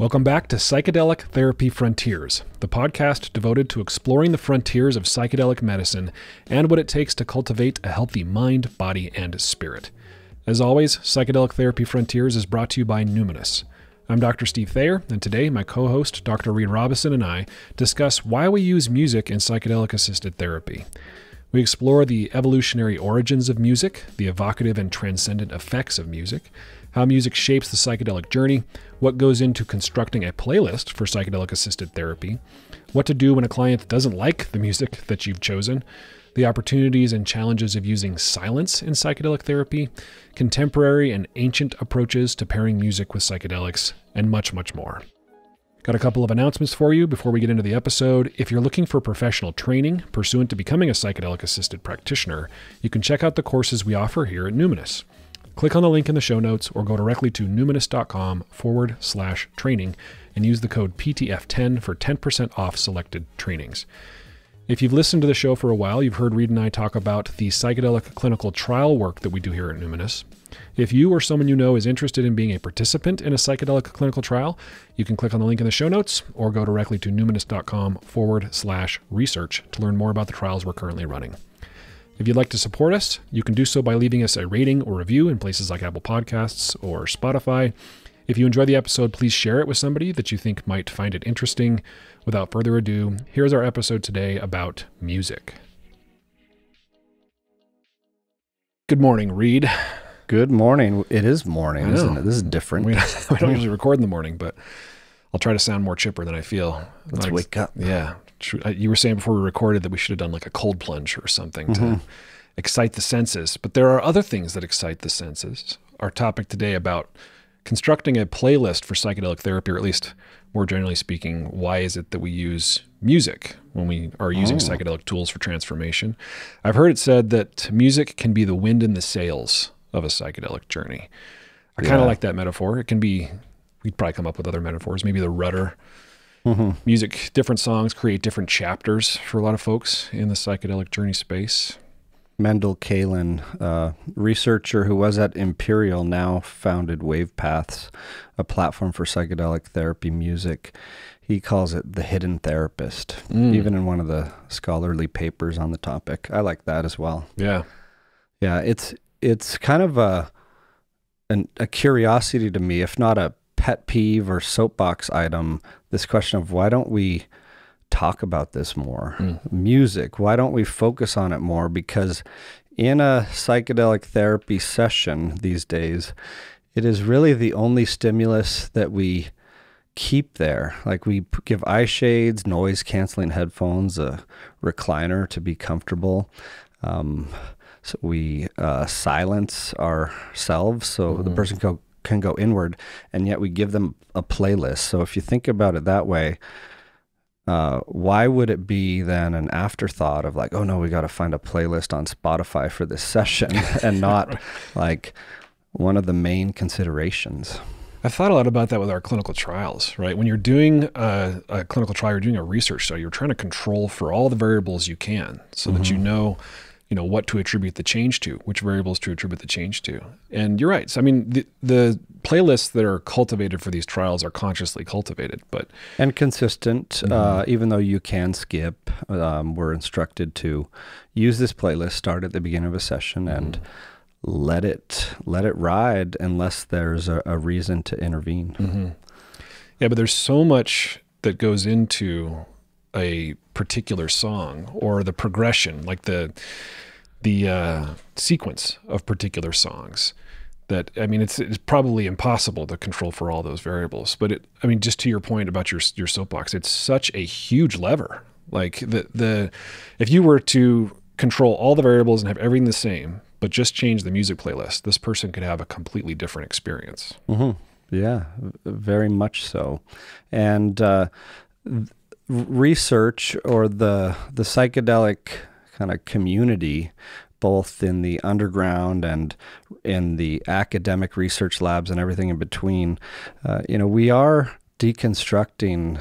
Welcome back to Psychedelic Therapy Frontiers, the podcast devoted to exploring the frontiers of psychedelic medicine and what it takes to cultivate a healthy mind, body, and spirit. As always, Psychedelic Therapy Frontiers is brought to you by Numinus. I'm Dr. Steve Thayer, and today my co-host, Dr. Reid Robison, and I discuss why we use music in psychedelic-assisted therapy. We explore the evolutionary origins of music, the evocative and transcendent effects of music, how music shapes the psychedelic journey, what goes into constructing a playlist for psychedelic-assisted therapy, what to do when a client doesn't like the music that you've chosen, the opportunities and challenges of using silence in psychedelic therapy, contemporary and ancient approaches to pairing music with psychedelics, and much, much more. Got a couple of announcements for you before we get into the episode. If you're looking for professional training pursuant to becoming a psychedelic-assisted practitioner, you can check out the courses we offer here at Numinus. Click on the link in the show notes or go directly to numinus.com/training and use the code PTF10 for 10% off selected trainings. If you've listened to the show for a while, you've heard Reid and I talk about the psychedelic clinical trial work that we do here at Numinus. If you or someone you know is interested in being a participant in a psychedelic clinical trial, you can click on the link in the show notes or go directly to numinus.com/research to learn more about the trials we're currently running. If you'd like to support us, you can do so by leaving us a rating or review in places like Apple Podcasts or Spotify. If you enjoy the episode, please share it with somebody that you think might find it interesting. Without further ado, here's our episode today about music. Good morning, Reid. Good morning. It is morning, isn't it? This is different. We don't usually record in the morning, but I'll try to sound more chipper than I feel. Let's wake up. Yeah. You were saying before we recorded that we should have done like a cold plunge or something to excite the senses. But there are other things that excite the senses. Our topic today about constructing a playlist for psychedelic therapy, or at least more generally speaking, why is it that we use music when we are using psychedelic tools for transformation? I've heard it said that music can be the wind in the sails of a psychedelic journey. I kind of like that metaphor. It can be, we'd probably come up with other metaphors, maybe the rudder. Music, different songs create different chapters for a lot of folks in the psychedelic journey space. Mendel Kaelin, researcher who was at Imperial, now founded Wave Paths, a platform for psychedelic therapy music. He calls it the hidden therapist, even in one of the scholarly papers on the topic. I like that as well. Yeah. Yeah, it's kind of a curiosity to me, if not a pet peeve or soapbox item, this question of why don't we talk about this more? Music, why don't we focus on it more? Because in a psychedelic therapy session these days, it is really the only stimulus that we keep there. Like we give eye shades, noise canceling headphones, a recliner to be comfortable. So we silence ourselves so the person can go inward, and yet we give them a playlist. So if you think about it that way, why would it be then an afterthought of like, oh no, we got to find a playlist on Spotify for this session and not like one of the main considerations? I've thought a lot about that with our clinical trials, right? When you're doing a clinical trial, you're doing a research study, you're trying to control for all the variables you can so that you know what to attribute the change to, which variables to attribute the change to. And you're right. So, I mean, the playlists that are cultivated for these trials are consciously cultivated, and consistent, even though you can skip. We're instructed to use this playlist, start at the beginning of a session, and let it ride unless there's a reason to intervene. Yeah, but there's so much that goes into a particular song or the progression, like the sequence of particular songs, that, I mean, it's probably impossible to control for all those variables. But just to your point about your soapbox, it's such a huge lever. Like if you were to control all the variables and have everything the same, but just change the music playlist, this person could have a completely different experience. Yeah, very much so. And research, or the psychedelic kind of community, both in the underground and in the academic research labs and everything in between, we are deconstructing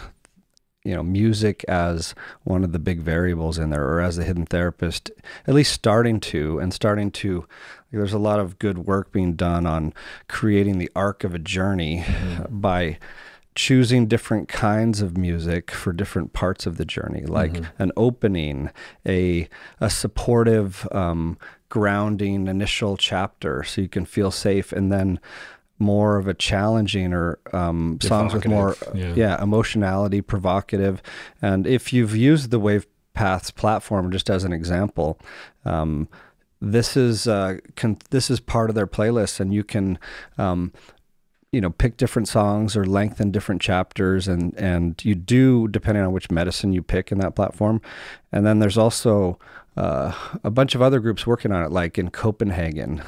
music as one of the big variables in there, or as the hidden therapist, at least starting to, there's a lot of good work being done on creating the arc of a journey by choosing different kinds of music for different parts of the journey, like an opening, a supportive, grounding initial chapter so you can feel safe, and then more of a challenging or songs with more emotionality, provocative. And if you've used the Wave Paths platform, just as an example, this is part of their playlist, and you can pick different songs or lengthen different chapters, and you do, depending on which medicine you pick in that platform. And then there's also a bunch of other groups working on it, like in Copenhagen.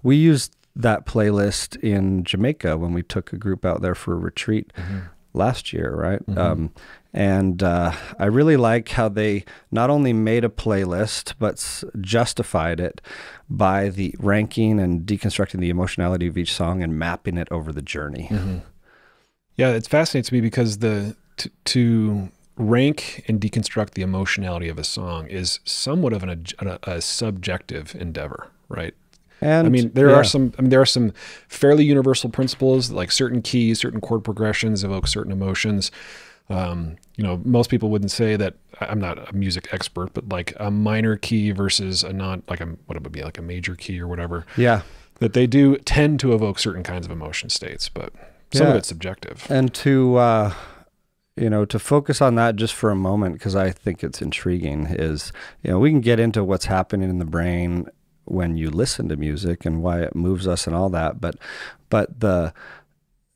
We used that playlist in Jamaica when we took a group out there for a retreat last year, right? And I really like how they not only made a playlist, but justified it by the ranking and deconstructing the emotionality of each song and mapping it over the journey. Yeah, it fascinates me because to rank and deconstruct the emotionality of a song is somewhat of a subjective endeavor, right? And I mean, there are some fairly universal principles, like certain keys, certain chord progressions evoke certain emotions. Most people wouldn't say that. I'm not a music expert, but like a minor key versus what it would be like a major key or whatever. Yeah, that they do tend to evoke certain kinds of emotion states, but some of it's subjective. And to focus on that just for a moment, because I think it's intriguing, is we can get into what's happening in the brain when you listen to music and why it moves us and all that, but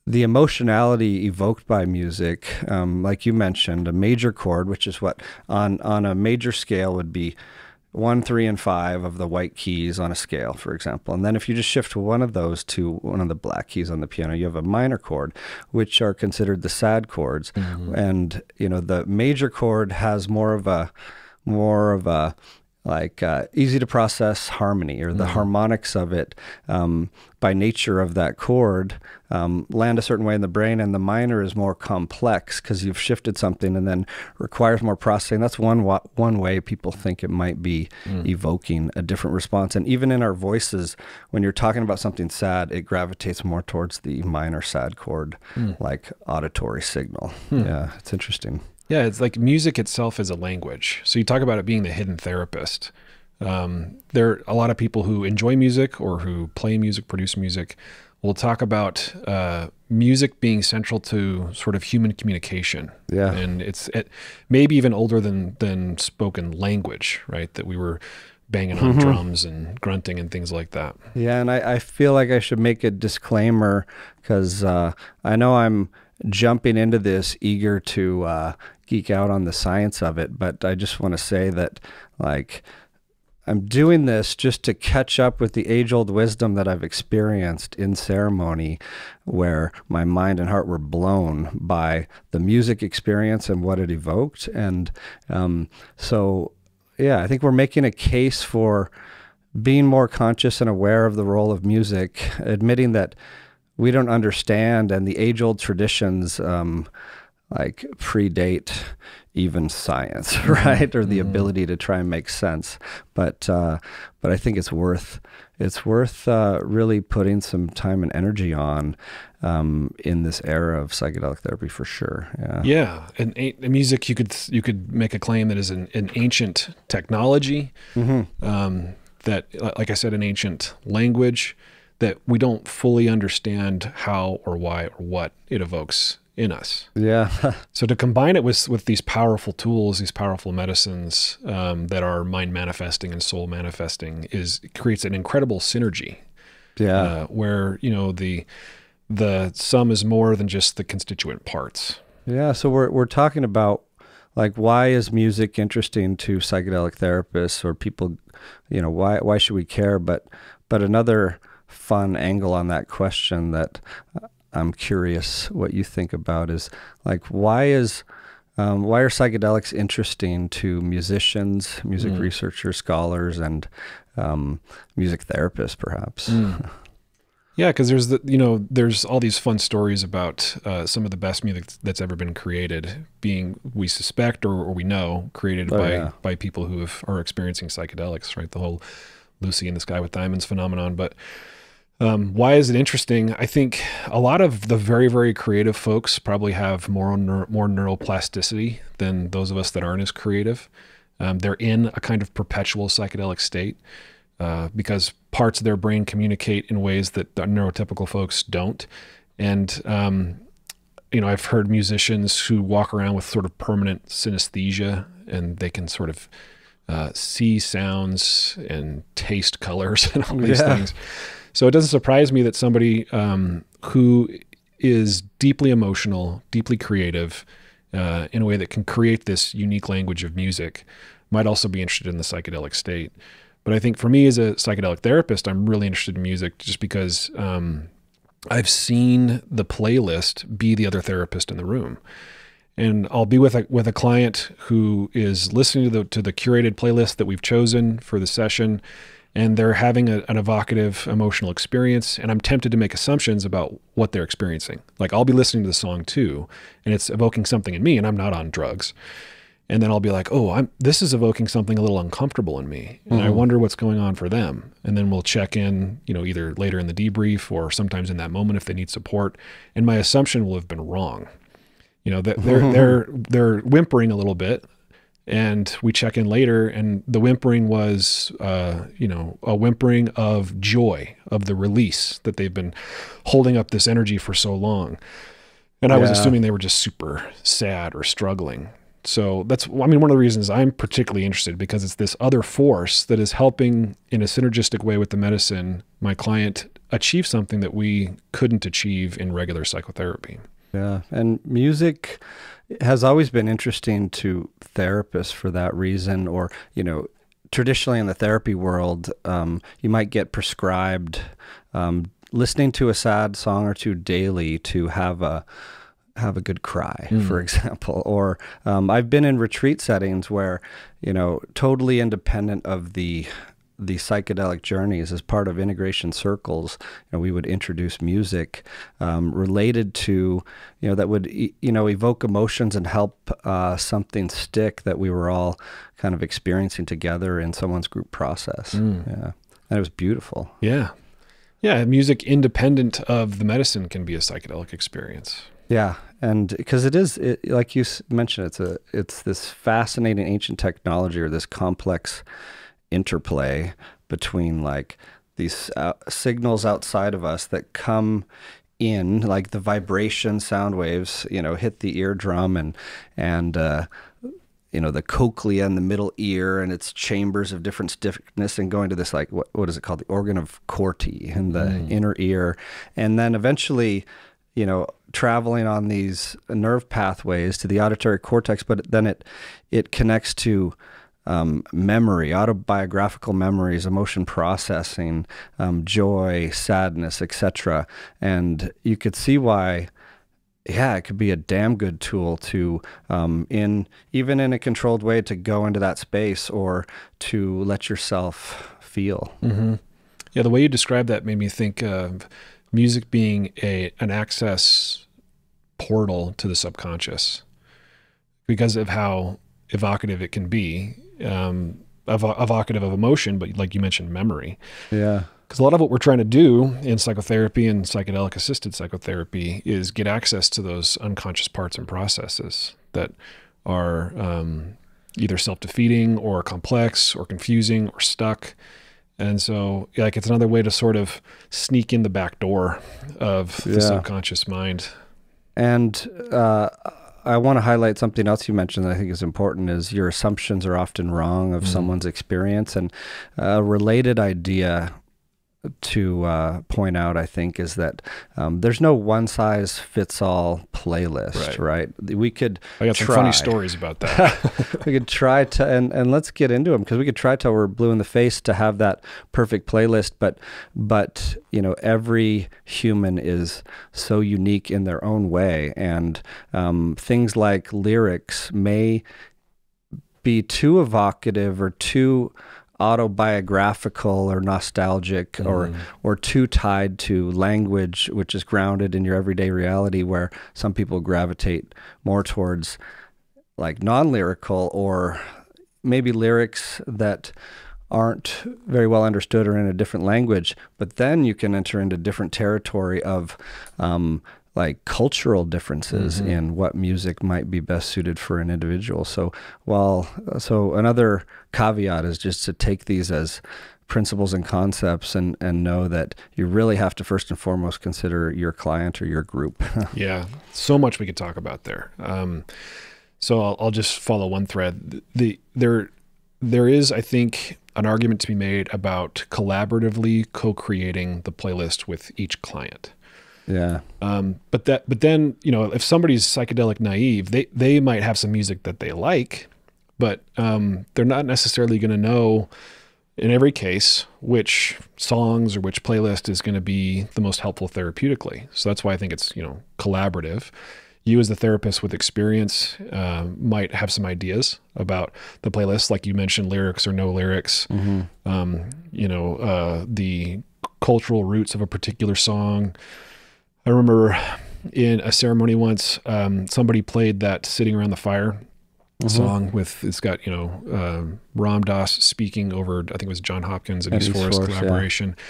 the emotionality evoked by music, like you mentioned, a major chord, which is what on a major scale would be 1, 3, and 5 of the white keys on a scale, for example. And then if you just shift one of those to one of the black keys on the piano, you have a minor chord, which are considered the sad chords. And the major chord has more of a easy to process harmony, or the harmonics of it by nature of that chord land a certain way in the brain, and the minor is more complex because you've shifted something and then requires more processing. That's one way people think it might be evoking a different response. And even in our voices, when you're talking about something sad, it gravitates more towards the minor sad chord, like auditory signal. Yeah, it's interesting. Yeah, it's like music itself is a language. So you talk about it being the hidden therapist. There are a lot of people who enjoy music or who play music, produce music. We'll talk about music being central to sort of human communication. Yeah, and it maybe even older than spoken language, right? That we were banging on drums and grunting and things like that. Yeah, and I feel like I should make a disclaimer, because I know I'm jumping into this eager to geek out on the science of it, but I just want to say that, like, I'm doing this just to catch up with the age-old wisdom that I've experienced in ceremony, where my mind and heart were blown by the music experience and what it evoked. And so, yeah, I think we're making a case for being more conscious and aware of the role of music, admitting that we don't understand, and the age-old traditions predate even science, right? Or the ability to try and make sense. But I think it's worth really putting some time and energy on in this era of psychedelic therapy, for sure. Yeah. And music, you could make a claim that is an ancient technology, that, like I said, an ancient language that we don't fully understand how or why or what it evokes in us. Yeah. So to combine it with these powerful tools, these powerful medicines that are mind manifesting and soul manifesting, creates an incredible synergy. Yeah. Where the sum is more than just the constituent parts. Yeah. So we're talking about, like, why is music interesting to psychedelic therapists or people? Why should we care? But another fun angle on that question that I'm curious what you think about is, like, why are psychedelics interesting to musicians, music researchers, scholars, and music therapists, perhaps? Yeah, because there's all these fun stories about some of the best music that's ever been created being, we suspect or we know, created by people who are experiencing psychedelics, right? The whole Lucy in the Sky with Diamonds phenomenon. But Why is it interesting? I think a lot of the very, very creative folks probably have more neuroplasticity than those of us that aren't as creative. They're in a kind of perpetual psychedelic state because parts of their brain communicate in ways that the neurotypical folks don't. And, I've heard musicians who walk around with sort of permanent synesthesia, and they can sort of see sounds and taste colors and all these things. So it doesn't surprise me that somebody who is deeply emotional, deeply creative, in a way that can create this unique language of music might also be interested in the psychedelic state. But I think for me as a psychedelic therapist, I'm really interested in music just because I've seen the playlist be the other therapist in the room. And I'll be with a client who is listening to the curated playlist that we've chosen for the session, and they're having an evocative emotional experience, and I'm tempted to make assumptions about what they're experiencing. Like, I'll be listening to the song too, and it's evoking something in me, and I'm not on drugs. And then I'll be like, oh, this is evoking something a little uncomfortable in me, and I wonder what's going on for them. And then we'll check in, either later in the debrief or sometimes in that moment if they need support. And my assumption will have been wrong. They're whimpering a little bit. And we check in later, and the whimpering was, a whimpering of joy, of the release, that they've been holding up this energy for so long. And I was assuming they were just super sad or struggling. So one of the reasons I'm particularly interested, because it's this other force that is helping in a synergistic way with the medicine, my client achieve something that we couldn't achieve in regular psychotherapy. Yeah. And music has always been interesting to therapists for that reason, or, traditionally in the therapy world, you might get prescribed listening to a sad song or two daily to have a good cry, for example. Or I've been in retreat settings where, totally independent of the psychedelic journeys, as part of integration circles, we would introduce music related to, that would, evoke emotions and help something stick that we were all kind of experiencing together in someone's group process. Yeah. And it was beautiful. Yeah. Yeah. Music independent of the medicine can be a psychedelic experience. Yeah. And because like you mentioned, it's this fascinating ancient technology, or this complex interplay between like these signals outside of us that come in, like the vibration sound waves, hit the eardrum and the cochlea in the middle ear and its chambers of different stiffness, and going to this, like, what is it called? The organ of Corti in the inner ear. And then eventually, traveling on these nerve pathways to the auditory cortex, but then it connects to memory, autobiographical memories, emotion processing, joy, sadness, etc. And you could see why, it could be a damn good tool to, even in a controlled way, to go into that space or to let yourself feel. Mm-hmm. Yeah, the way you described that made me think of music being an access portal to the subconscious, because of how evocative it can be. Evocative of emotion, but like you mentioned, memory. Yeah. Because a lot of what we're trying to do in psychotherapy and psychedelic-assisted psychotherapy is get access to those unconscious parts and processes that are either self-defeating or complex or confusing or stuck. And so, it's another way to sort of sneak in the back door of the subconscious mind. And I want to highlight something else you mentioned that I think is important, is your assumptions are often wrong of someone's experience. And a related idea to point out, I think, is that there's no one-size-fits-all playlist, right? We could I got some funny stories about that. We could try to, and let's get into them, because we could try till we're blue in the face to have that perfect playlist, but every human is so unique in their own way, and things like lyrics may be too evocative or too autobiographical or nostalgic, or too tied to language which is grounded in your everyday reality, where some people gravitate more towards like non-lyrical, or maybe lyrics that aren't very well understood or in a different language, but then you can enter into different territory of like cultural differences in what music might be best suited for an individual. So another caveat is just to take these as principles and concepts and know that you really have to first and foremost consider your client or your group. Yeah, so much we could talk about there. So I'll just follow one thread. There is, I think, an argument to be made about collaboratively co-creating the playlist with each client. Yeah. But then, if somebody's psychedelic naive, they might have some music that they like, but they're not necessarily going to know in every case which songs or which playlist is going to be the most helpful therapeutically. So that's why I think it's, collaborative. You as the therapist with experience might have some ideas about the playlist, like you mentioned, lyrics or no lyrics, the cultural roots of a particular song. I remember in a ceremony once, somebody played that Sitting Around the Fire song it's got, Ram Dass speaking over, I think it was John Hopkins and East Forest collaboration. Yeah.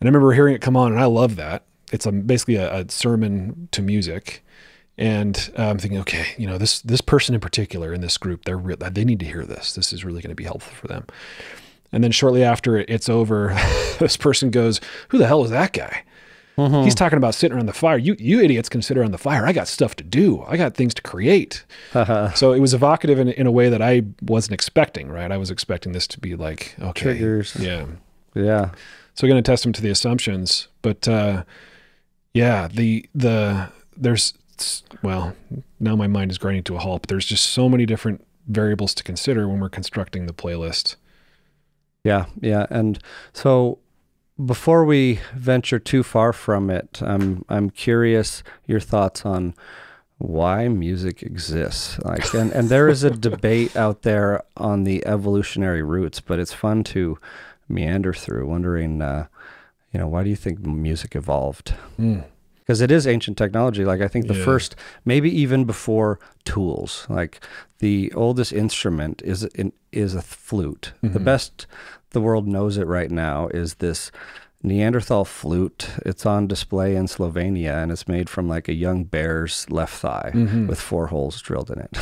And I remember hearing it come on, and I love that. It's basically a sermon to music. And I'm thinking, okay, this person in particular in this group, they need to hear this. This is really going to be helpful for them. And then shortly after it's over, this person goes, "Who the hell is that guy? He's talking about sitting around the fire. You idiots can sit around the fire. I got stuff to do. I got things to create." So it was evocative in a way that I wasn't expecting, right? I was expecting this to be like, okay. Triggers. Yeah. Yeah. So we're going to test them to the assumptions. But now my mind is grinding to a halt, but there's just so many different variables to consider when we're constructing the playlist. Yeah. Yeah. And so before we venture too far from it, I'm curious your thoughts on why music exists. And there is a debate out there on the evolutionary roots, but it's fun to meander through, wondering, why do you think music evolved? Because it is ancient technology. Like I think the first, maybe even before tools, like the oldest instrument is a flute. The best the world knows it right now is this Neanderthal flute. It's on display in Slovenia, and it's made from like a young bear's left thigh with 4 holes drilled in it.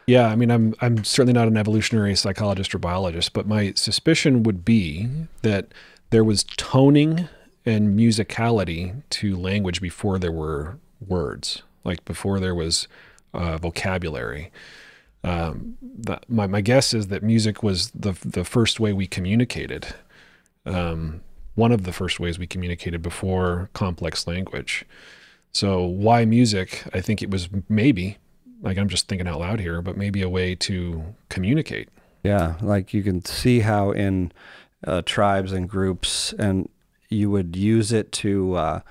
Yeah, I mean, I'm certainly not an evolutionary psychologist or biologist, but my suspicion would be that there was toning and musicality to language before there were words, like before there was vocabulary. My guess is that music was the first way we communicated, one of the first ways we communicated before complex language. So why music? I think it was maybe, like I'm just thinking out loud here, but maybe a way to communicate. Yeah, like you can see how in tribes and groups, and you would use it to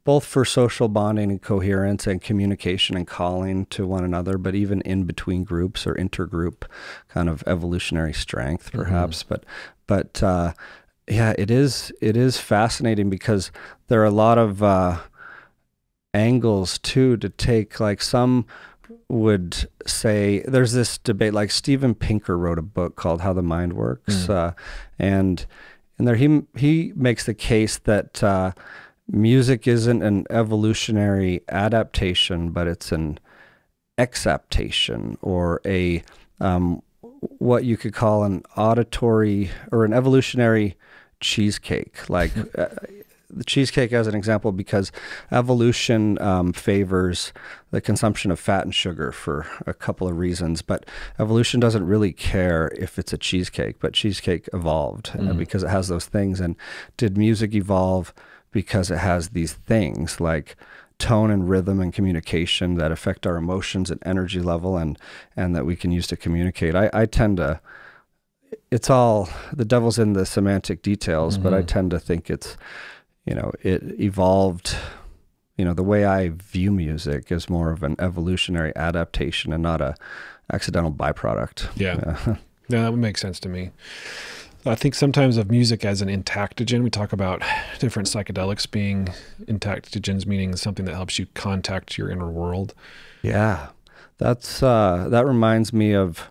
both for social bonding and coherence and communication and calling to one another, but even in between groups or intergroup kind of evolutionary strength, perhaps. But yeah, it is fascinating because there are a lot of angles too to take. Like some would say, there's this debate, like Steven Pinker wrote a book called How the Mind Works, and there he makes the case that music isn't an evolutionary adaptation, but it's an exaptation, or a what you could call an auditory or an evolutionary cheesecake. Like the cheesecake as an example, because evolution favors the consumption of fat and sugar for a couple of reasons, but evolution doesn't really care if it's a cheesecake, but cheesecake evolved because it has those things. And did music evolve because it has these things like tone and rhythm and communication that affect our emotions and energy level and that we can use to communicate? I tend to, it's all, the devil's in the semantic details, but I tend to think it's, it evolved, the way I view music is more of an evolutionary adaptation and not a accidental byproduct. Yeah. Yeah, that would make sense to me. I think sometimes of music as an intactogen. We talk about different psychedelics being intactogens, meaning something that helps you contact your inner world. Yeah. That reminds me of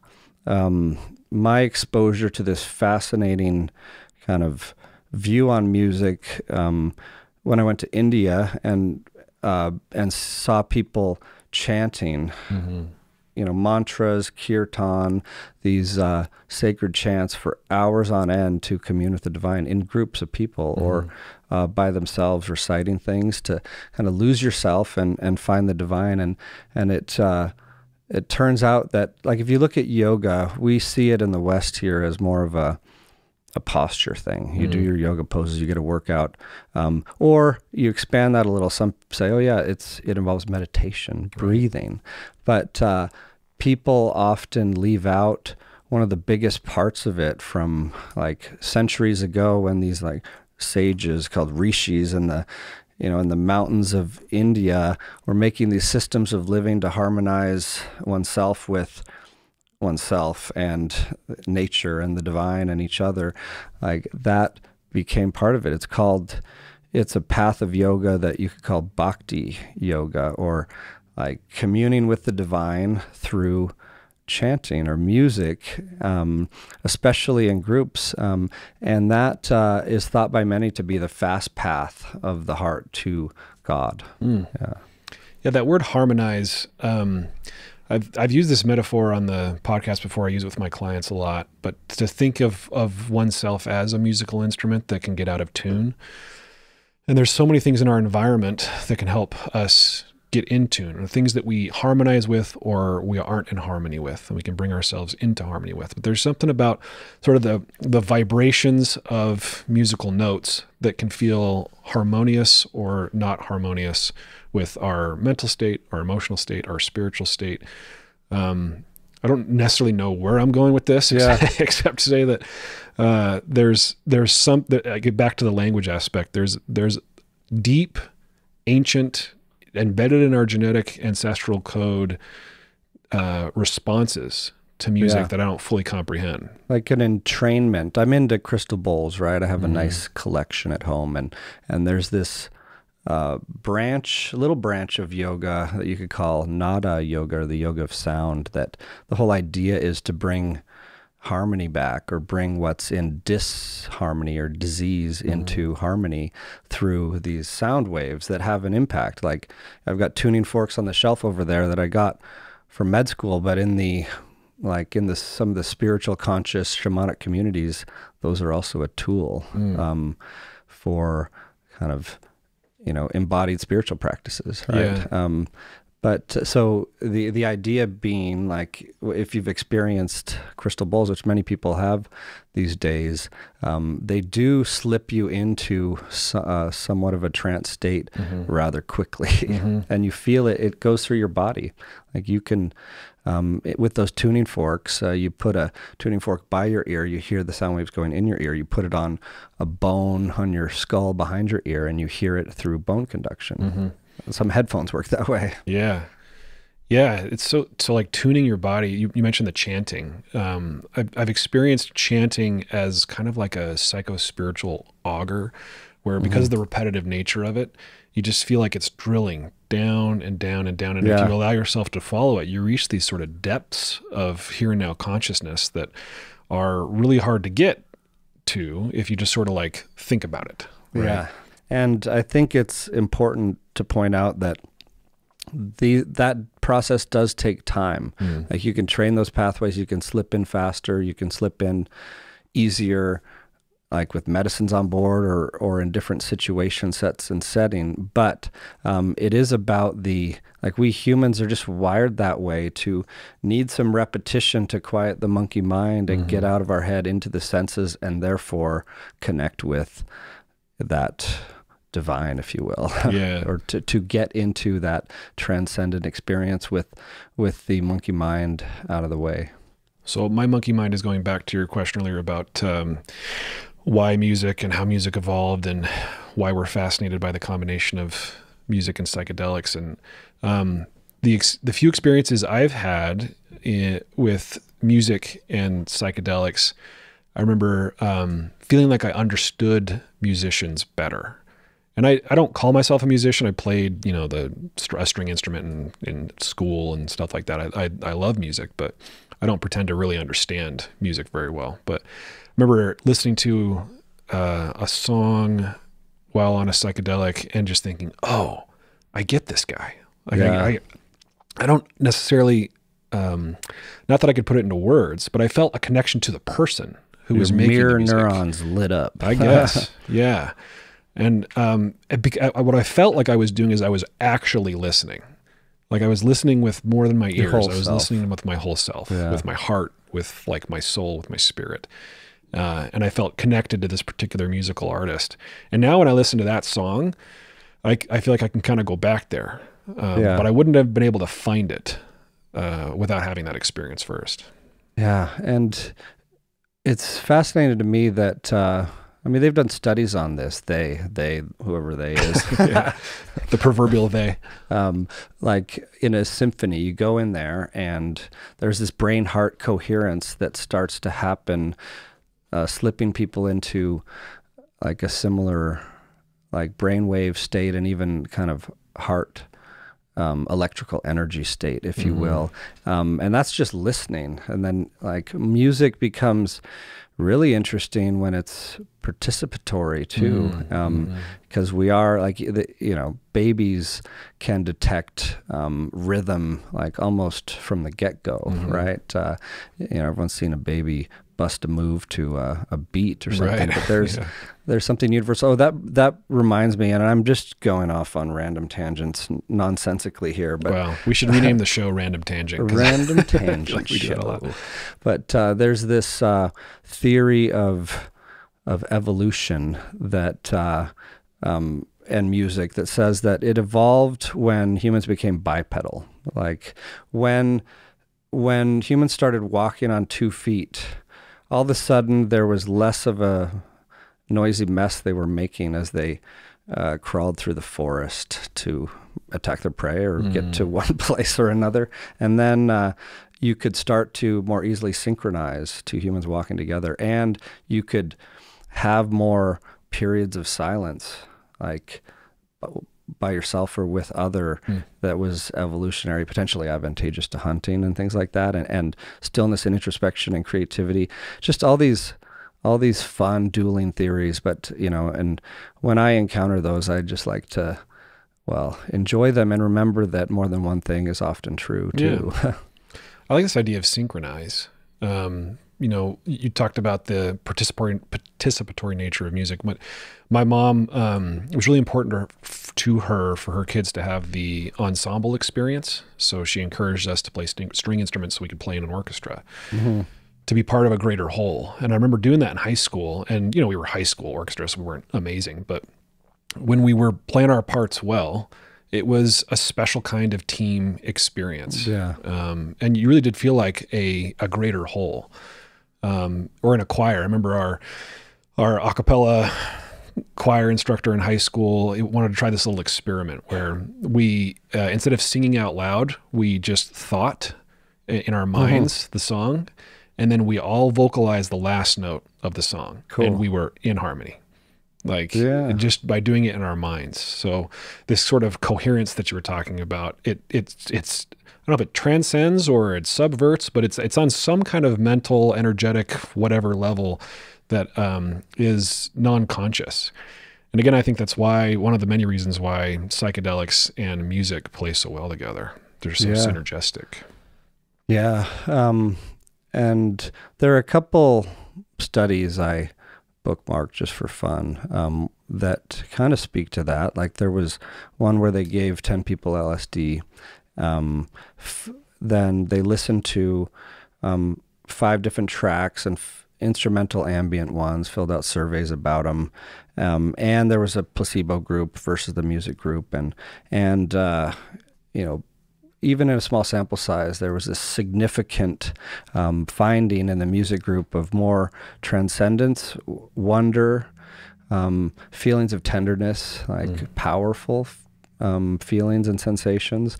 my exposure to this fascinating kind of view on music when I went to India and saw people chanting, mantras, kirtan, these sacred chants for hours on end to commune with the divine in groups of people or by themselves, reciting things to kind of lose yourself and find the divine. And it turns out that, like, if you look at yoga, we see it in the West here as more of a posture thing. You do your yoga poses, you get a workout, or you expand that a little. Some say, oh yeah, it involves meditation, breathing, but people often leave out one of the biggest parts of it from like centuries ago when these like sages called rishis in the mountains of India were making these systems of living to harmonize oneself with oneself and nature and the divine and each other. Like, that became part of it. It's a path of yoga that you could call bhakti yoga, or like communing with the divine through chanting or music, especially in groups. And that is thought by many to be the fast path of the heart to God. Yeah, that word harmonize, I've used this metaphor on the podcast before. I use it with my clients a lot, but to think of oneself as a musical instrument that can get out of tune. And there's so many things in our environment that can help us get in tune, or things that we harmonize with or we aren't in harmony with, and we can bring ourselves into harmony with. But there's something about sort of the vibrations of musical notes that can feel harmonious or not harmonious with our mental state, our emotional state, our spiritual state. I don't necessarily know where I'm going with this, except to say that there's some, that I get back to the language aspect. There's deep, ancient, embedded in our genetic ancestral code responses to music that I don't fully comprehend. Like an entrainment. I'm into crystal bowls, right? I have a nice collection at home, and there's this little branch of yoga that you could call nada yoga, or the yoga of sound, that the whole idea is to bring harmony back, or bring what's in disharmony or disease into harmony through these sound waves that have an impact. Like, I've got tuning forks on the shelf over there that I got from med school, but in some of the spiritual conscious shamanic communities, those are also a tool for kind of, embodied spiritual practices, right? Yeah. But so the idea being, like, if you've experienced crystal bowls, which many people have these days, they do slip you into somewhat of a trance state rather quickly. And you feel it. It goes through your body. Like, you can, with those tuning forks, you put a tuning fork by your ear, you hear the sound waves going in your ear. You put it on a bone on your skull behind your ear, and you hear it through bone conduction. Some headphones work that way. Yeah. It's so like tuning your body. You mentioned the chanting. I've experienced chanting as kind of like a psycho-spiritual auger, where because of the repetitive nature of it, you just feel like it's drilling down and down and down. And if you allow yourself to follow it, you reach these sort of depths of here and now consciousness that are really hard to get to if you just sort of like think about it. Right? Yeah. And I think it's important to point out that that process does take time. Like, you can train those pathways, you can slip in faster, you can slip in easier, like with medicines on board or in different situation sets and setting. But it is about like, we humans are just wired that way, to need some repetition to quiet the monkey mind and get out of our head into the senses, and therefore connect with that divine, if you will, or to get into that transcendent experience with the monkey mind out of the way. So my monkey mind is going back to your question earlier about why music and how music evolved, and why we're fascinated by the combination of music and psychedelics. And the few experiences I've had with music and psychedelics, I remember feeling like I understood musicians better. And I don't call myself a musician. I played, a string instrument in school and stuff like that. I love music, but I don't pretend to really understand music very well, but I remember listening to a song while on a psychedelic and just thinking, oh, I get this guy. Like I don't necessarily, not that I could put it into words, but I felt a connection to the person who was making the music. Mirror neurons lit up. I guess. Yeah. And what I felt like I was doing is I was actually listening. Like I was listening with more than my ears. I was listening with my whole self, with my heart, with like my soul, with my spirit. And I felt connected to this particular musical artist. And now when I listen to that song, I feel like I can kind of go back there. But I wouldn't have been able to find it without having that experience first. Yeah. And it's fascinating to me that, they've done studies on this. They, whoever they is, The proverbial they. Like in a symphony, you go in there and there's this brain-heart coherence that starts to happen, slipping people into like a similar like brainwave state and even kind of heart electrical energy state, if you will. And that's just listening. And then like music becomes really interesting when it's participatory too. Because we are like, babies can detect rhythm like almost from the get-go, right? Everyone's seen a baby bust a move to a beat or something, but there's something universal. Oh, that reminds me, and I'm just going off on random tangents nonsensically here, but well, we should rename the show Random Tangent. Random Tangent like we do that a lot. But there's this theory of evolution that and music that says that it evolved when humans became bipedal. Like when humans started walking on 2 feet, all of a sudden there was less of a noisy mess they were making as they crawled through the forest to attack their prey or get to one place or another. And then you could start to more easily synchronize two humans walking together, and you could have more periods of silence, like by yourself or with other, that was evolutionary, potentially advantageous to hunting and things like that, and stillness and introspection and creativity, just all these fun dueling theories. But and when I encounter those, I just like to enjoy them and remember that more than one thing is often true too. I like this idea of synchronize. You talked about the participatory nature of music. But my mom, it was really important to her for her kids to have the ensemble experience. So she encouraged us to play string instruments so we could play in an orchestra, to be part of a greater whole. And I remember doing that in high school. And, we were high school orchestra, so we weren't amazing. But when we were playing our parts well, it was a special kind of team experience. Yeah. And you really did feel like a greater whole. Or in a choir. I remember our a cappella choir instructor in high school wanted to try this little experiment where we, instead of singing out loud, we just thought in our minds the song, and then we all vocalized the last note of the song. Cool. And we were in harmony. Just by doing it in our minds. So this sort of coherence that you were talking about, it's I don't know if it transcends or it subverts, but it's on some kind of mental, energetic, whatever level that is non-conscious. And again, I think that's why one of the many reasons why psychedelics and music play so well together. They're so synergistic. Yeah. And there are a couple studies I bookmarked just for fun that kind of speak to that. Like there was one where they gave 10 people LSD. Then they listened to 5 different tracks and instrumental ambient ones, filled out surveys about them, and there was a placebo group versus the music group, and even in a small sample size, there was a significant finding in the music group of more transcendence, wonder, feelings of tenderness, like powerful feelings and sensations,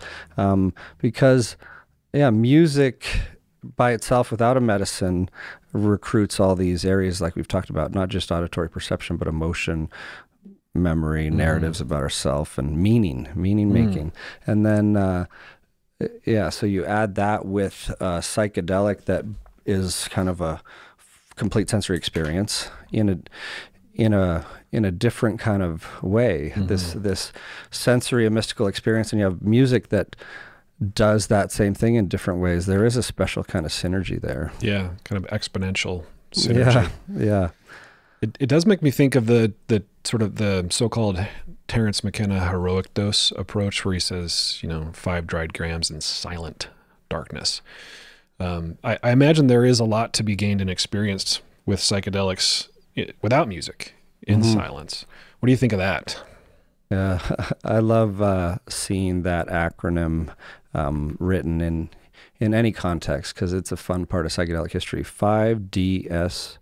because music by itself without a medicine recruits all these areas like we've talked about, not just auditory perception, but emotion, memory, narratives about ourselves, and meaning making. And then yeah, so you add that with psychedelic that is kind of a complete sensory experience in a different kind of way. This sensory and mystical experience, and you have music that does that same thing in different ways. There is a special kind of synergy there. Yeah, kind of exponential synergy. Yeah. It does make me think of the sort of the so-called Terence McKenna heroic dose approach, where he says, 5 dried grams in silent darkness. I imagine there is a lot to be gained and experienced with psychedelics without music, in silence. What do you think of that? Yeah, I love seeing that acronym written in any context, because it's a fun part of psychedelic history. 5DSGID,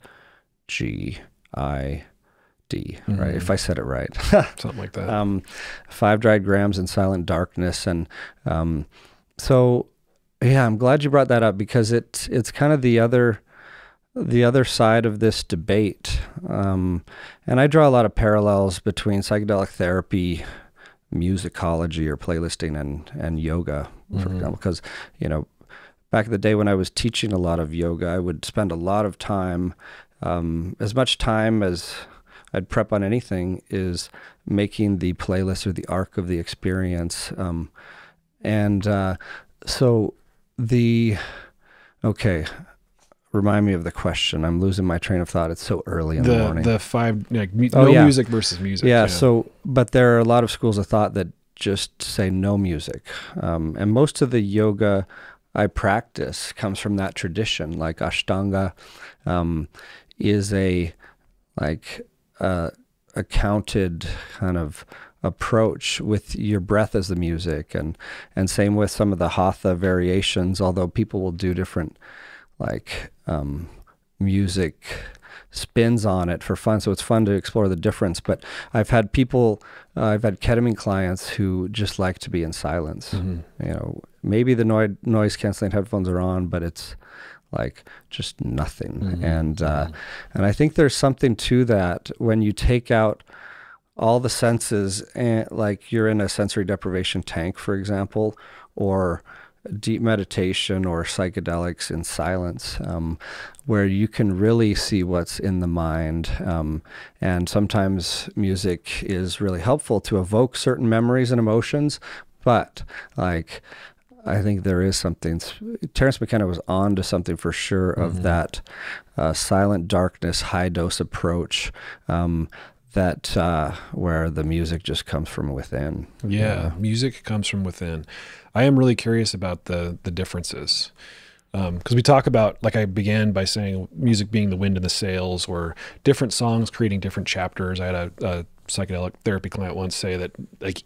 right? If I said it right. Something like that. 5 dried grams in silent darkness. And so, yeah, I'm glad you brought that up, because it's kind of the other side of this debate. And I draw a lot of parallels between psychedelic therapy, musicology or playlisting, and yoga, for example, because, back in the day when I was teaching a lot of yoga, I would spend a lot of time, as much time as I'd prep on anything, is making the playlist or the arc of the experience. Remind me of the question. I'm losing my train of thought. It's so early in the morning. The 5, music versus music. Yeah. So, but there are a lot of schools of thought that just say no music. And most of the yoga I practice comes from that tradition. Like Ashtanga is a counted kind of approach with your breath as the music, and same with some of the hatha variations, although people will do different music spins on it for fun. So it's fun to explore the difference. But I've had ketamine clients who just like to be in silence. Maybe the noise canceling headphones are on, but it's like just nothing. And I think there's something to that when you take out all the senses, and like you're in a sensory deprivation tank, for example, or deep meditation or psychedelics in silence, where you can really see what's in the mind. And sometimes music is really helpful to evoke certain memories and emotions. But I think there is something, Terence McKenna was on to something for sure of that silent darkness, high dose approach, that where the music just comes from within. Yeah, music comes from within. I am really curious about the differences, because we talk about, like I began by saying, music being the wind in the sails, or different songs creating different chapters. I had a psychedelic therapy client once say that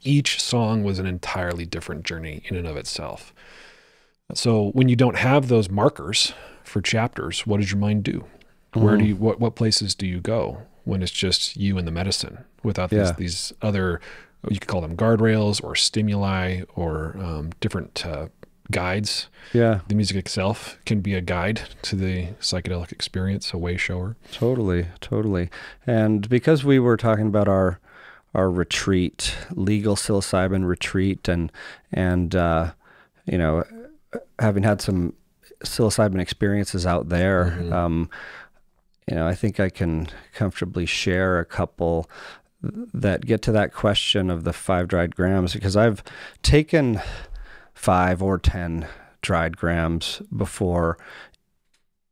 each song was an entirely different journey in and of itself. So when you don't have those markers for chapters, what does your mind do? Where do you, what places do you go when it's just you and the medicine, without these other, you could call them guardrails or stimuli or different guides? Yeah. The music itself can be a guide to the psychedelic experience, a way shower. Totally. And because we were talking about our retreat, legal psilocybin retreat, and having had some psilocybin experiences out there, I think I can comfortably share a couple that get to that question of the 5 dried grams, because I've taken 5 or 10 dried grams before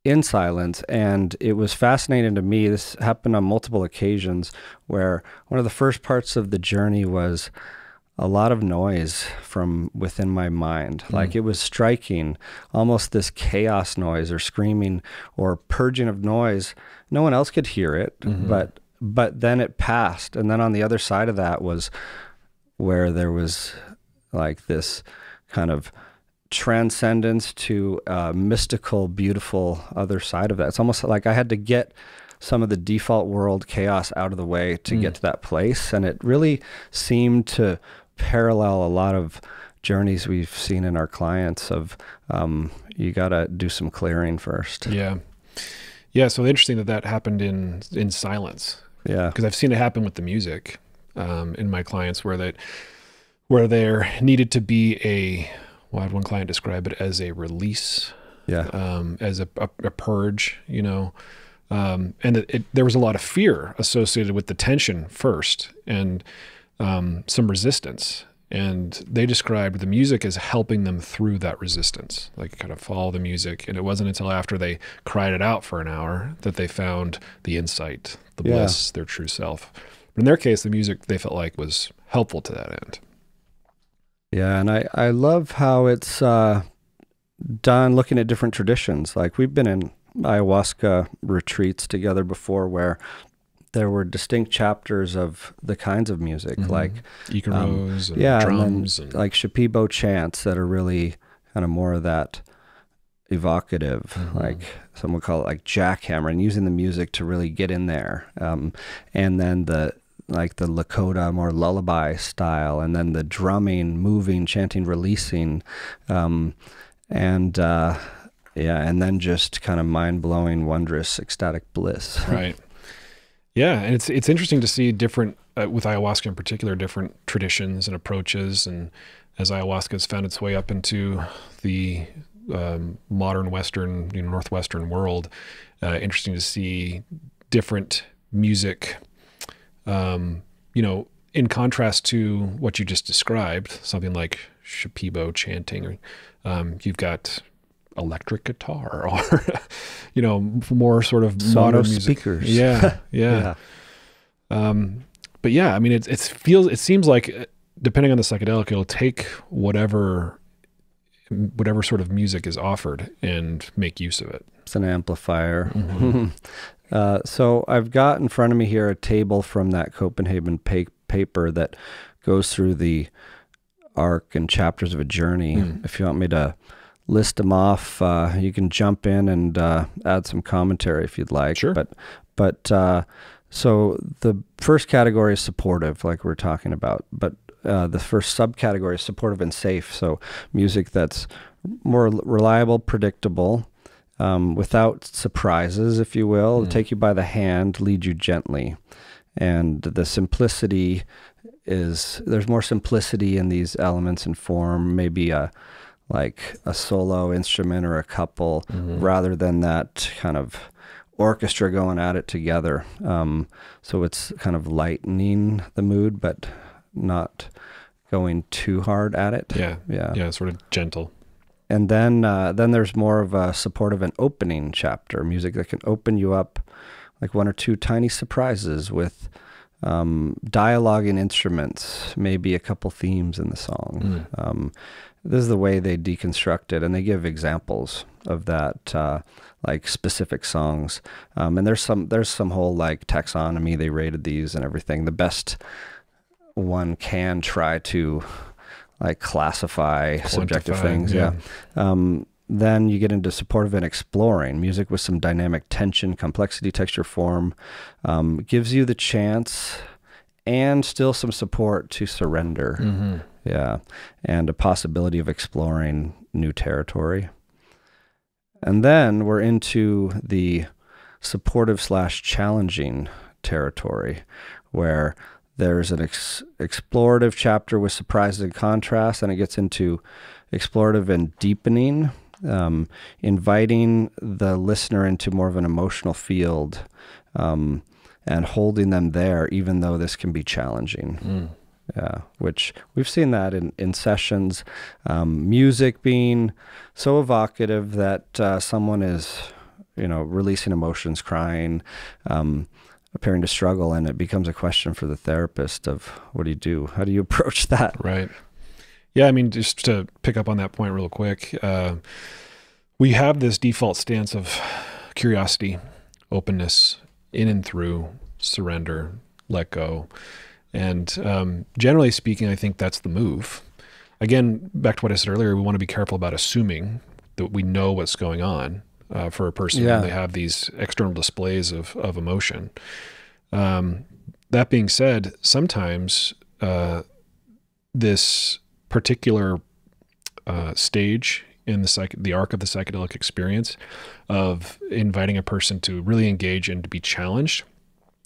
in silence, and it was fascinating to me. This happened on multiple occasions, where one of the first parts of the journey was a lot of noise from within my mind. Like it was striking, almost this chaos noise or screaming or purging of noise. No one else could hear it, but then it passed. And then on the other side of that was where there was like this kind of transcendence to a mystical, beautiful other side of that. It's almost like I had to get some of the default world chaos out of the way to get to that place. And it really seemed to parallel a lot of journeys we've seen in our clients of you got to do some clearing first. Yeah. So interesting that happened in silence. Yeah. Because I've seen it happen with the music in my clients, where there needed to be I had one client describe it as a release, Yeah. as a purge, you know. And there was a lot of fear associated with the tension first, and some resistance. And they described the music as helping them through that resistance, like kind of follow the music. And it wasn't until after they cried it out for an hour that they found the insight, the bliss, their true self. But in their case, the music they felt like was helpful to that end. Yeah, and I love how it's done looking at different traditions. Like we've been in ayahuasca retreats together before where there were distinct chapters of the kinds of music, like Ikaros and drums, and like Shipibo chants that are really kind of more of that evocative, like some would call it like jackhammer, and using the music to really get in there. And then the Lakota, more lullaby style, and then the drumming, moving, chanting, releasing, and then just kind of mind-blowing, wondrous, ecstatic bliss. Right. Yeah, and it's interesting to see different, with ayahuasca in particular, different traditions and approaches. And as ayahuasca has found its way up into the modern Western, Northwestern world, interesting to see different music, in contrast to what you just described, something like Shipibo chanting. You've got electric guitar, or more sort of modern music. Speakers. Yeah. But yeah, I mean, it seems like depending on the psychedelic, it'll take whatever sort of music is offered and make use of it. It's an amplifier. So I've got in front of me here a table from that Copenhagen paper that goes through the arc and chapters of a journey. If you want me to list them off, you can jump in and add some commentary if you'd like. Sure. But so the first category is supportive, like we're talking about. But the first subcategory is supportive and safe. So music that's more reliable, predictable, without surprises, if you will, take you by the hand, lead you gently. And the simplicity there's more simplicity in these elements and form, maybe like a solo instrument or a couple, rather than that kind of orchestra going at it together. So it's kind of lightening the mood, but not going too hard at it. Yeah, sort of gentle. And then there's more of a supportive and opening chapter, music that can open you up, like one or two tiny surprises with dialoguing instruments, maybe a couple themes in the song. This is the way they deconstruct it, and they give examples of that, like specific songs. And there's some whole like taxonomy. They rated these and everything. The best one can try to like classify subjective things. Yeah. Then you get into supportive and exploring music with some dynamic tension, complexity, texture, form, gives you the chance and still some support to surrender. Yeah. And a possibility of exploring new territory. And then we're into the supportive / challenging territory, where there's an explorative chapter with surprises and contrasts, and it gets into explorative and deepening, inviting the listener into more of an emotional field, and holding them there, even though this can be challenging. Yeah, which we've seen that in sessions, music being so evocative that someone is, releasing emotions, crying, appearing to struggle, and it becomes a question for the therapist of what do you do? How do you approach that? Right. Yeah, I mean, just to pick up on that point real quick, we have this default stance of curiosity, openness, in and through, surrender, let go. And generally speaking, I think that's the move. Again, back to what I said earlier, we want to be careful about assuming that we know what's going on for a person when they have these external displays of emotion. That being said, sometimes this particular stage in the arc of the psychedelic experience of inviting a person to really engage and to be challenged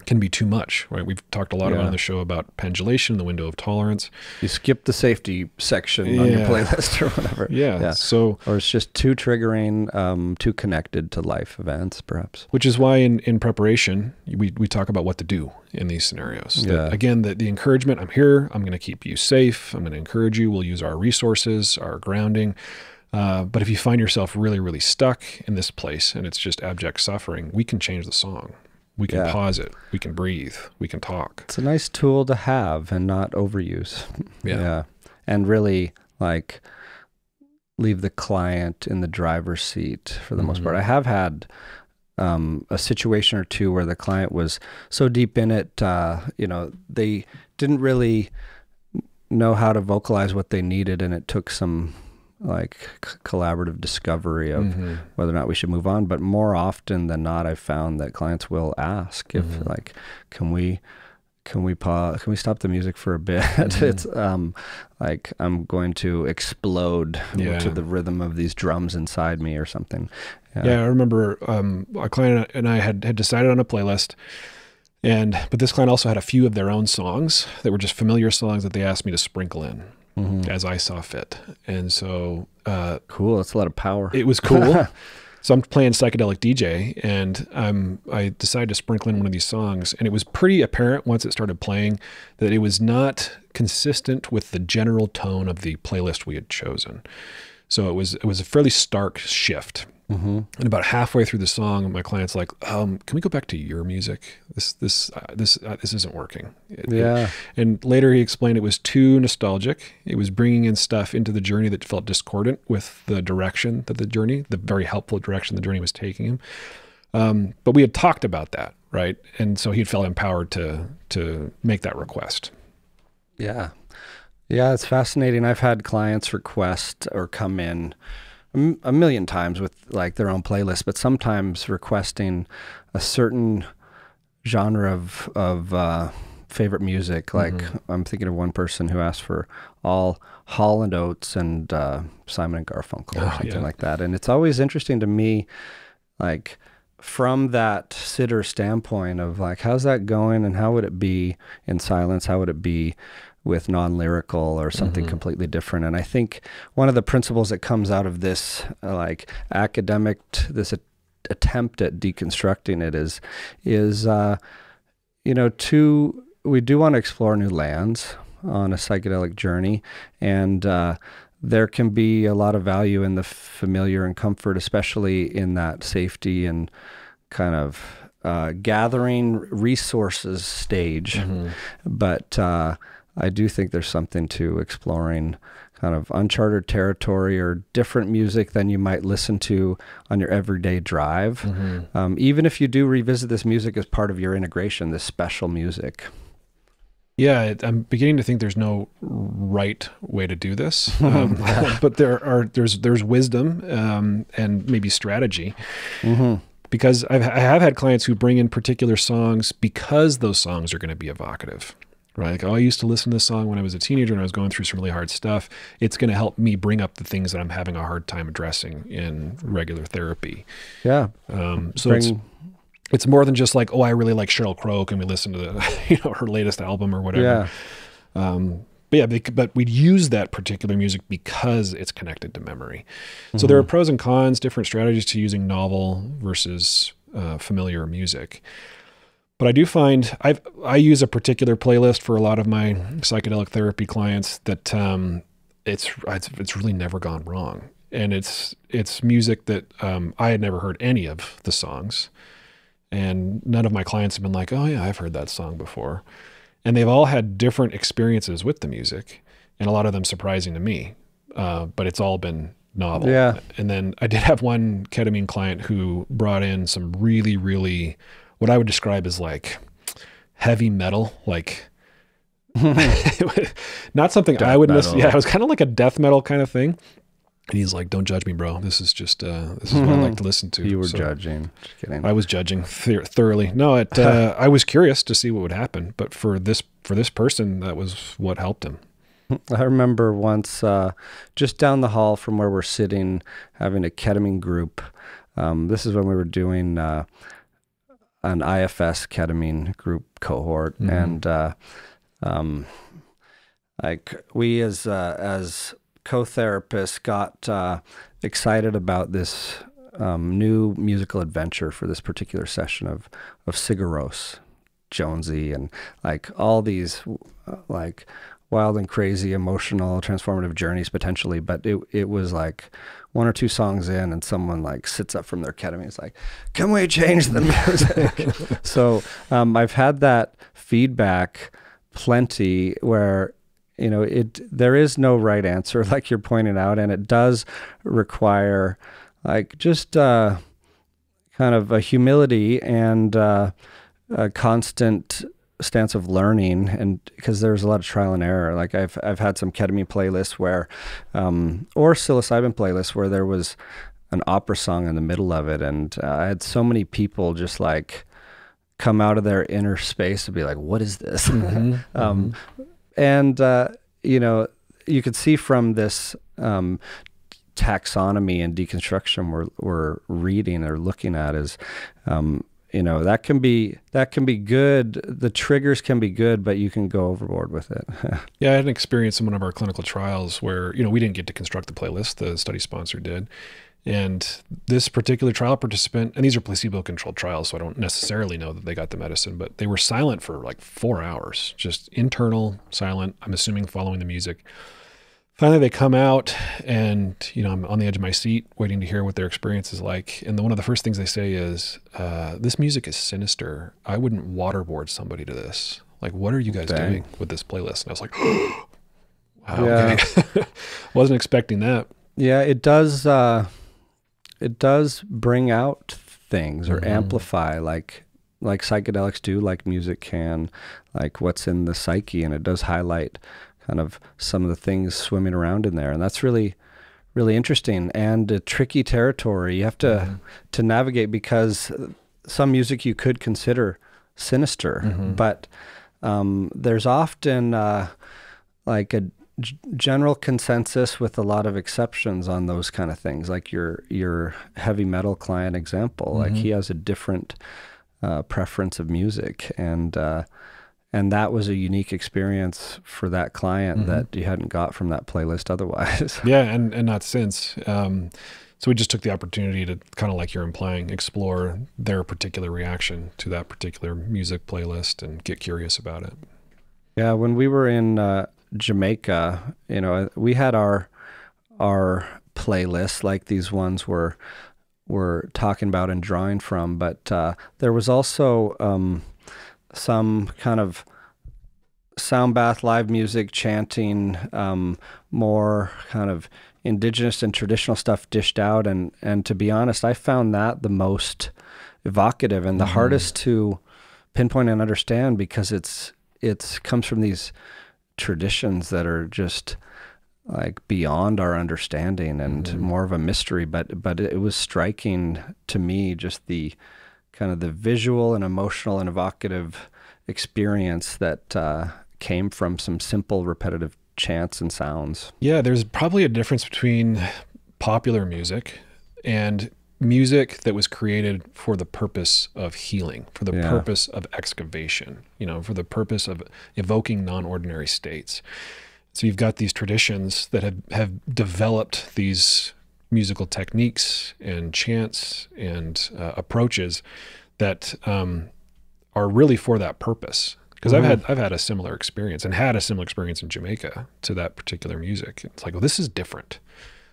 can be too much, right? We've talked a lot about on the show about pendulation, the window of tolerance. You skip the safety section on your playlist or whatever. Yeah. So, or it's just too triggering, too connected to life events, perhaps. Which is why in preparation, we talk about what to do in these scenarios. That, again, the encouragement, I'm here, I'm going to keep you safe, I'm going to encourage you, we'll use our resources, our grounding. But if you find yourself really, really stuck in this place and it's just abject suffering, we can change the song. We can pause it. We can breathe. We can talk. It's a nice tool to have and not overuse. Yeah. And really like leave the client in the driver's seat for the most part. I have had a situation or two where the client was so deep in it, they didn't really know how to vocalize what they needed, and it took some like collaborative discovery of whether or not we should move on. But more often than not, I've found that clients will ask if like, can we pause? Can we stop the music for a bit? It's like I'm going to explode to the rhythm of these drums inside me or something. Yeah, I remember a client and I had decided on a playlist, but this client also had a few of their own songs that were just familiar songs that they asked me to sprinkle in as I saw fit. And so cool. That's a lot of power. It was cool. So I'm playing psychedelic DJ, and I decided to sprinkle in one of these songs, and it was pretty apparent once it started playing that it was not consistent with the general tone of the playlist we had chosen. So it was a fairly stark shift. And about halfway through the song, my client's like, "Can we go back to your music? This isn't working." And later he explained it was too nostalgic. It was bringing in stuff into the journey that felt discordant with the direction that the very helpful direction the journey was taking him. But we had talked about that, right? And so he felt empowered to make that request. Yeah, it's fascinating. I've had clients request or come in a million times with like their own playlist, but sometimes requesting a certain genre of favorite music. Like I'm thinking of one person who asked for all Hall and Oates and Simon and Garfunkel or something like that. And it's always interesting to me, like from that sitter standpoint of like, how's that going and how would it be in silence? How would it be with non-lyrical or something completely different? And I think one of the principles that comes out of this like academic, this attempt at deconstructing it is we do want to explore new lands on a psychedelic journey. And there can be a lot of value in the familiar and comfort, especially in that safety and kind of gathering resources stage. But I do think there's something to exploring kind of uncharted territory or different music than you might listen to on your everyday drive. Even if you do revisit this music as part of your integration, this special music. Yeah, I'm beginning to think there's no right way to do this, but there's wisdom and maybe strategy. Because I have had clients who bring in particular songs because those songs are going to be evocative. Right? Like, I used to listen to this song when I was a teenager and I was going through some really hard stuff. It's going to help me bring up the things that I'm having a hard time addressing in regular therapy. Yeah. So it's more than just like, I really like Sheryl Crow. Can we listen to her latest album or whatever? But we'd use that particular music because it's connected to memory. So there are pros and cons, different strategies to using novel versus familiar music. But I do find I use a particular playlist for a lot of my psychedelic therapy clients that it's really never gone wrong. And it's music that I had never heard any of the songs. And none of my clients have been like, "Oh yeah, I've heard that song before." And they've all had different experiences with the music, and a lot of them surprising to me. But it's all been novel. Yeah. And then I did have one ketamine client who brought in some really, really what I would describe as like heavy metal, like not something death I would listen. Yeah, it was kind of like a death metal kind of thing. And he's like, "Don't judge me, bro. This is just this is what I like to listen to." You were judging. Just kidding. I was judging thoroughly. No, I was curious to see what would happen, but for this person, that was what helped him. I remember once just down the hall from where we're sitting, having a ketamine group. This is when we were doing an IFS ketamine group cohort, and like we as co-therapists got excited about this new musical adventure for this particular session of Sigur Jonesy, and like all these like wild and crazy, emotional, transformative journeys potentially. But it was like one or two songs in, and someone like sits up from their ketamine. It's like, can we change the music? So I've had that feedback plenty, where there is no right answer, like you're pointing out, and it does require like just kind of a humility and a constant stance of learning, and because there's a lot of trial and error. Like I've had some ketamine playlists where, or psilocybin playlists where there was an opera song in the middle of it, and I had so many people just like come out of their inner space and be like, "What is this?" And you could see from this taxonomy and deconstruction we're reading or looking at is, that can be good. The triggers can be good, but you can go overboard with it. Yeah, I had an experience in one of our clinical trials where, we didn't get to construct the playlist, the study sponsor did. And this particular trial participant, and these are placebo-controlled trials, so I don't necessarily know that they got the medicine, but they were silent for like 4 hours, just internal, silent, I'm assuming following the music. Finally, they come out, and I'm on the edge of my seat waiting to hear what their experience is like. And one of the first things they say is, this music is sinister. I wouldn't waterboard somebody to this. Like, what are you guys doing with this playlist? And I was like, wow, yeah. Okay. Wasn't expecting that. Yeah, it does bring out things or amplify like psychedelics do, like music can, like what's in the psyche, and it does highlight kind of some of the things swimming around in there. And that's really, really interesting and a tricky territory. You have to navigate, because some music you could consider sinister, but there's often like a general consensus with a lot of exceptions on those kind of things. Like your heavy metal client example, like he has a different preference of music, and that was a unique experience for that client that you hadn't got from that playlist otherwise. Yeah, and not since. So we just took the opportunity to, kind of like you're implying, explore their particular reaction to that particular music playlist and get curious about it. Yeah, when we were in Jamaica, we had our playlist, like these ones we're talking about and drawing from, but there was also some kind of sound bath, live music, chanting, more kind of indigenous and traditional stuff dished out. And to be honest, I found that the most evocative and the hardest to pinpoint and understand, because it's comes from these traditions that are just like beyond our understanding and more of a mystery. But it was striking to me, just the kind of the visual and emotional and evocative experience that came from some simple repetitive chants and sounds. Yeah, there's probably a difference between popular music and music that was created for the purpose of healing, for the purpose of excavation, for the purpose of evoking non-ordinary states. So you've got these traditions that have developed these musical techniques and chants and approaches that are really for that purpose. Because I've had a similar experience, and had a similar experience in Jamaica to that particular music. It's like, well, this is different.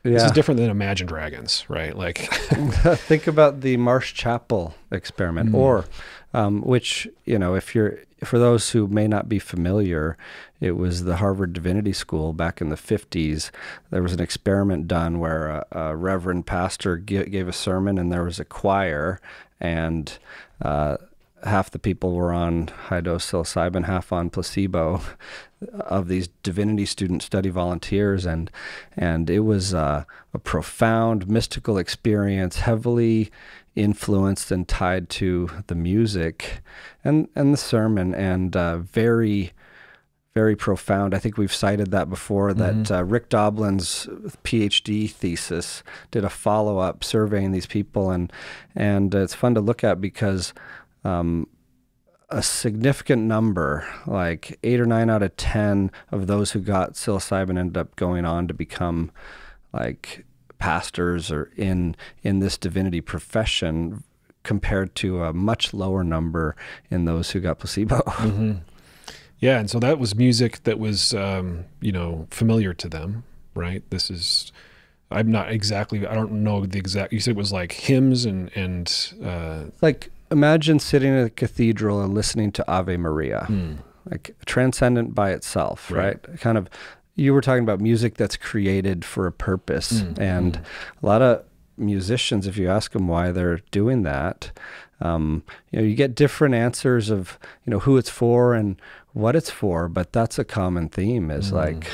Yeah. This is different than Imagine Dragons, right? Like, think about the Marsh Chapel experiment, or which, for those who may not be familiar, it was the Harvard Divinity School back in the 50s. There was an experiment done where a reverend pastor gave a sermon, and there was a choir, and half the people were on high-dose psilocybin, half on placebo, of these divinity student study volunteers, and it was a profound mystical experience, heavily influenced and tied to the music and the sermon, and very, very profound. I think we've cited that before, that Rick Doblin's PhD thesis did a follow-up surveying these people, and it's fun to look at, because a significant number, like 8 or 9 out of 10 of those who got psilocybin ended up going on to become like pastors or in this divinity profession, compared to a much lower number in those who got placebo. Mm-hmm. Yeah, and so that was music that was, familiar to them, right? I don't know the exact, you said it was like hymns and like, imagine sitting in a cathedral and listening to Ave Maria, like transcendent by itself, right? Kind of, you were talking about music that's created for a purpose. And a lot of musicians, if you ask them why they're doing that, you get different answers of, who it's for and what it's for, but that's a common theme is like,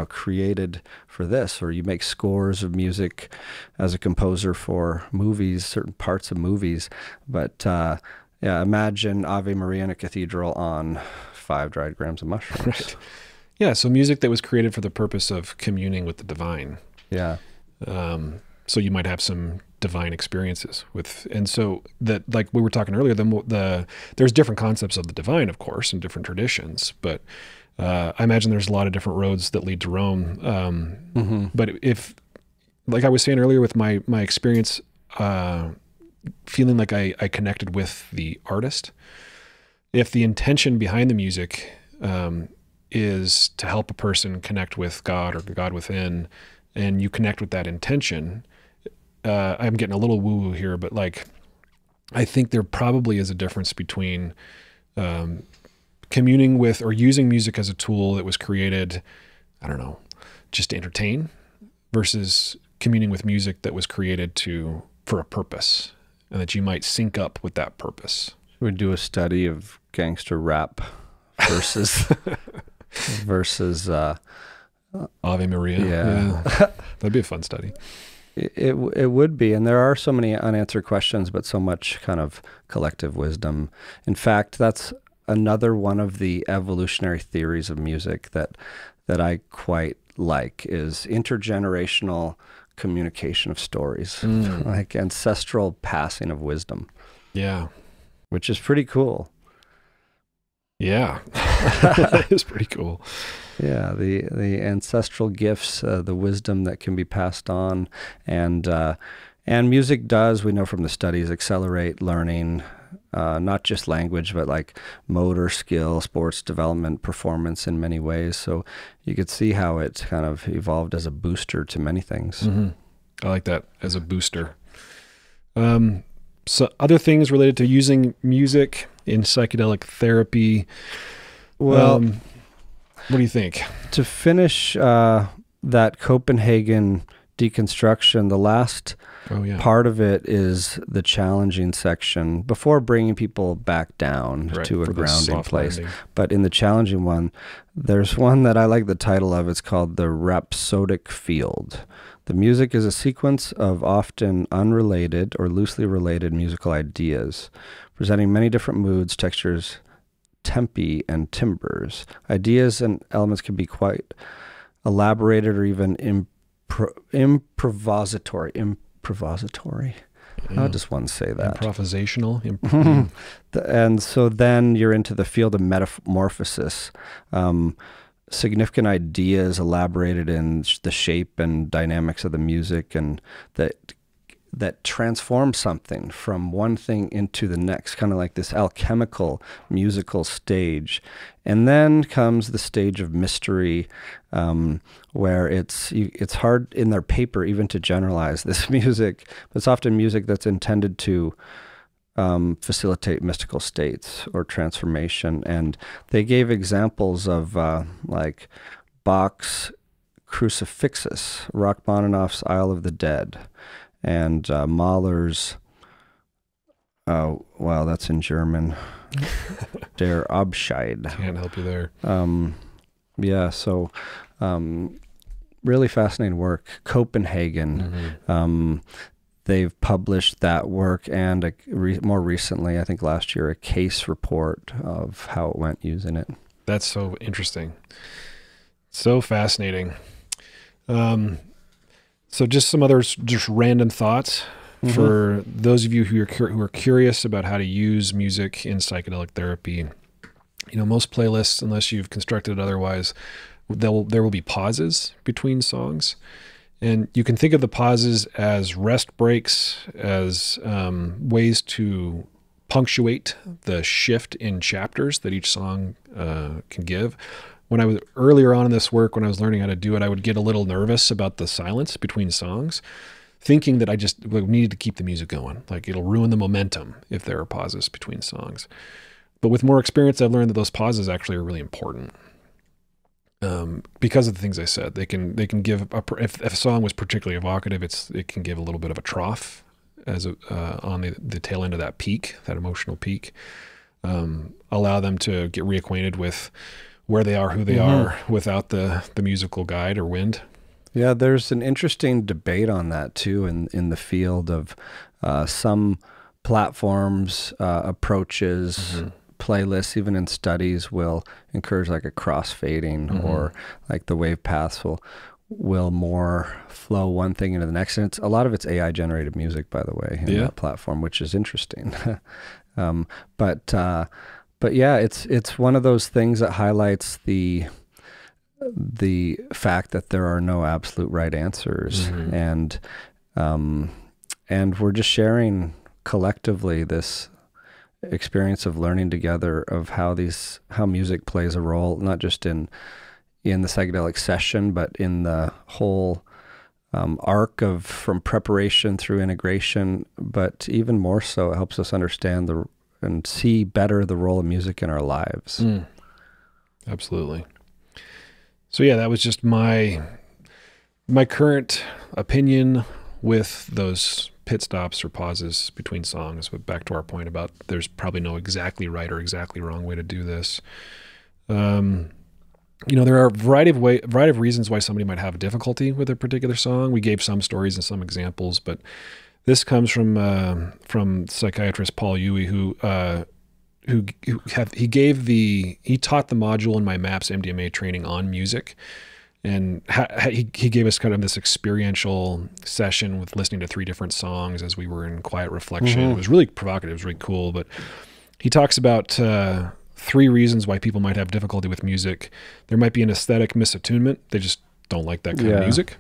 created for this, or you make scores of music as a composer for movies, certain parts of movies. But imagine Ave Maria in a cathedral on 5 dried grams of mushrooms. Right. Yeah, so music that was created for the purpose of communing with the divine. Yeah. So you might have some divine experiences and so that, like we were talking earlier, there's different concepts of the divine, of course, in different traditions, but I imagine there's a lot of different roads that lead to Rome. But if, like I was saying earlier, with my experience, feeling like I connected with the artist, if the intention behind the music is to help a person connect with God or God within, and you connect with that intention, I'm getting a little woo-woo here, but like, I think there probably is a difference between communing with or using music as a tool that was created, I don't know, just to entertain, versus communing with music that was created for a purpose, and that you might sync up with that purpose. We do a study of gangster rap versus Ave Maria. Yeah. That'd be a fun study. It would be, and there are so many unanswered questions, but so much kind of collective wisdom. In fact, that's another one of the evolutionary theories of music that I quite like, is intergenerational communication of stories, like ancestral passing of wisdom. Yeah. Which is pretty cool. Yeah. That is pretty cool. Yeah, the ancestral gifts, the wisdom that can be passed on, and music does, we know from the studies, accelerate learning, not just language, but like motor skill, sports development, performance in many ways. So you could see how it kind of evolved as a booster to many things. I like that, as a booster. So other things related to using music in psychedelic therapy. Well, what do you think? To finish that Copenhagen deconstruction, the last part of it is the challenging section before bringing people back down to a grounding place. Landing. But in the challenging one, there's one that I like the title of. It's called the Rhapsodic Field. The music is a sequence of often unrelated or loosely related musical ideas, presenting many different moods, textures, tempi, and timbres. Ideas and elements can be quite elaborated or even improvisatory. How does one say that? Improvisational. And so then you're into the field of metamorphosis. Significant ideas elaborated in the shape and dynamics of the music, and that transform something from one thing into the next, kind of like this alchemical musical stage. And then comes the stage of mystery, where it's hard in their paper even to generalize this music, but it's often music that's intended to facilitate mystical states or transformation. And they gave examples of like Bach's Crucifixus, Rachmaninoff's Isle of the Dead, and Mahler's, that's in German, Der Abschied. Can't help you there. So really fascinating work. Copenhagen. They've published that work, and more recently, I think last year, a case report of how it went using it. That's so interesting. So fascinating. So just some other just random thoughts For those of you who are curious about how to use music in psychedelic therapy, most playlists, unless you've constructed it otherwise, there will be pauses between songs. And you can think of the pauses as rest breaks, as ways to punctuate the shift in chapters that each song can give. When I was earlier on in this work, when I was learning how to do it, I would get a little nervous about the silence between songs, thinking that I just needed to keep the music going. Like it'll ruin the momentum if there are pauses between songs. But with more experience, I've learned that those pauses actually are really important. Because of the things I said, they can give if a song was particularly evocative, it can give a little bit of a trough on the tail end of that peak, that emotional peak. Allow them to get reacquainted with where they are, who they are, without the musical guide or wind. Yeah, there's an interesting debate on that too in the field of some platforms, approaches, playlists, even in studies, will encourage like a crossfading or like the wave paths will more flow one thing into the next. And a lot of it's AI generated music, by the way, in that platform, which is interesting. But yeah, it's one of those things that highlights the fact that there are no absolute right answers, and we're just sharing collectively this experience of learning together of how music plays a role, not just in the psychedelic session, but in the whole arc from preparation through integration. But even more so, it helps us understand and see better the role of music in our lives. Absolutely. So yeah, that was just my current opinion with those pit stops or pauses between songs. But back to our point about there's probably no exactly right or exactly wrong way to do this. There are a variety of reasons why somebody might have difficulty with a particular song. We gave some stories and some examples, but this comes from psychiatrist Paul Huey, who he taught the module in my MAPS MDMA training on music. And he gave us kind of this experiential session with listening to 3 different songs as we were in quiet reflection. It was really provocative. It was really cool. But he talks about 3 reasons why people might have difficulty with music. There might be an aesthetic misattunement. They just don't like that kind of music.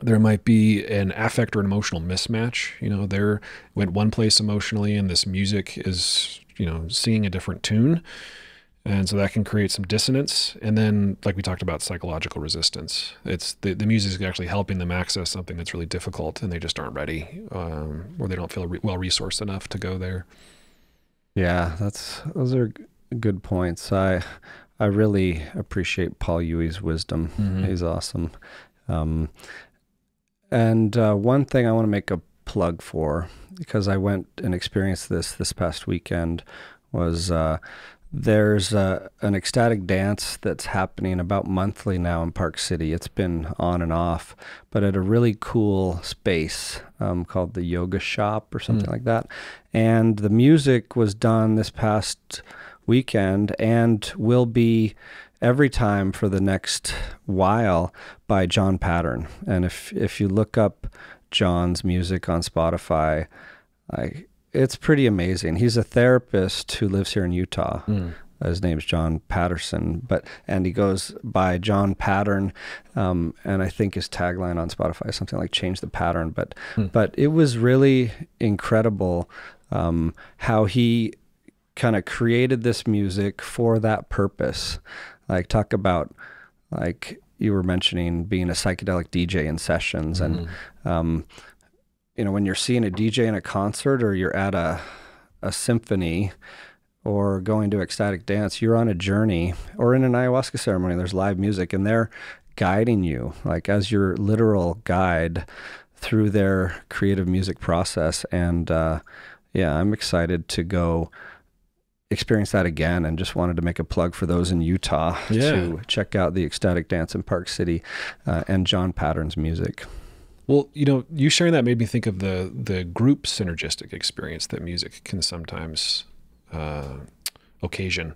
There might be an affect or an emotional mismatch. They went one place emotionally, and this music is, singing a different tune. And so that can create some dissonance. And then, like we talked about, psychological resistance. It's the music is actually helping them access something that's really difficult, and they just aren't ready, or they don't feel well-resourced enough to go there. Yeah, those are good points. I really appreciate Paul Huey's wisdom. He's awesome. And one thing I want to make a plug for, because I went and experienced this past weekend, was there's an ecstatic dance that's happening about monthly now in Park City. It's been on and off, but at a really cool space called the Yoga Shop or something like that. And the music was done this past weekend and will be every time for the next while by John Pattern. And if you look up John's music on Spotify, it's pretty amazing. He's a therapist who lives here in Utah. His name's John Patterson, and he goes by John Pattern, and I think his tagline on Spotify is something like "Change the Pattern." But it was really incredible how he kind of created this music for that purpose. Like, talk about, like you were mentioning, being a psychedelic DJ in sessions, and when you're seeing a DJ in a concert, or you're at a symphony, or going to ecstatic dance, you're on a journey, or in an ayahuasca ceremony, there's live music, and they're guiding you, like as your literal guide through their creative music process. And I'm excited to go experience that again, and just wanted to make a plug for those in Utah to check out the ecstatic dance in Park City and John Pattern's music. Well, you sharing that made me think of the group synergistic experience that music can sometimes occasion.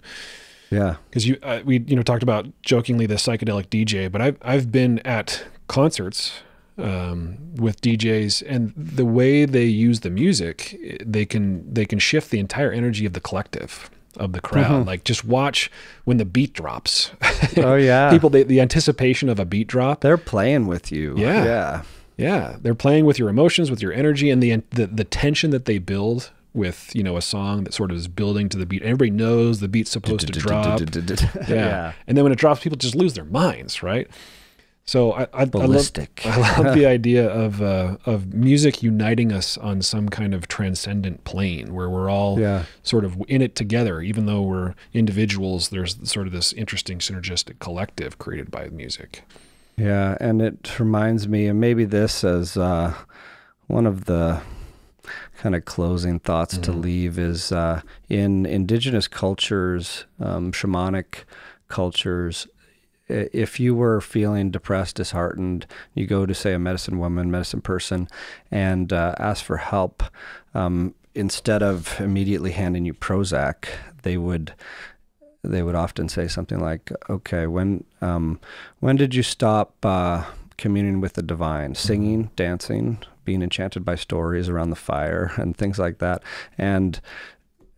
Yeah, because we talked about jokingly the psychedelic DJ, but I've been at concerts with DJs, and the way they use the music, they can shift the entire energy of the collective, of the crowd. Like, just watch when the beat drops. Oh yeah. People, the anticipation of a beat drop. They're playing with you. Yeah. Yeah. Yeah. They're playing with your emotions, with your energy, and the tension that they build with, a song that sort of is building to the beat. Everybody knows the beat's supposed to drop. Yeah. And then when it drops, people just lose their minds, right? So I love the idea of music uniting us on some kind of transcendent plane where we're all sort of in it together. Even though we're individuals, there's sort of this interesting synergistic collective created by music. Yeah, and it reminds me, and maybe this as one of the kind of closing thoughts to leave is in indigenous cultures, shamanic cultures, if you were feeling depressed, disheartened, you go to, say, a medicine woman, medicine person, and ask for help. Instead of immediately handing you Prozac, they would often say something like, "Okay, when did you stop communing with the divine? Singing, dancing, being enchanted by stories around the fire, and things like that." And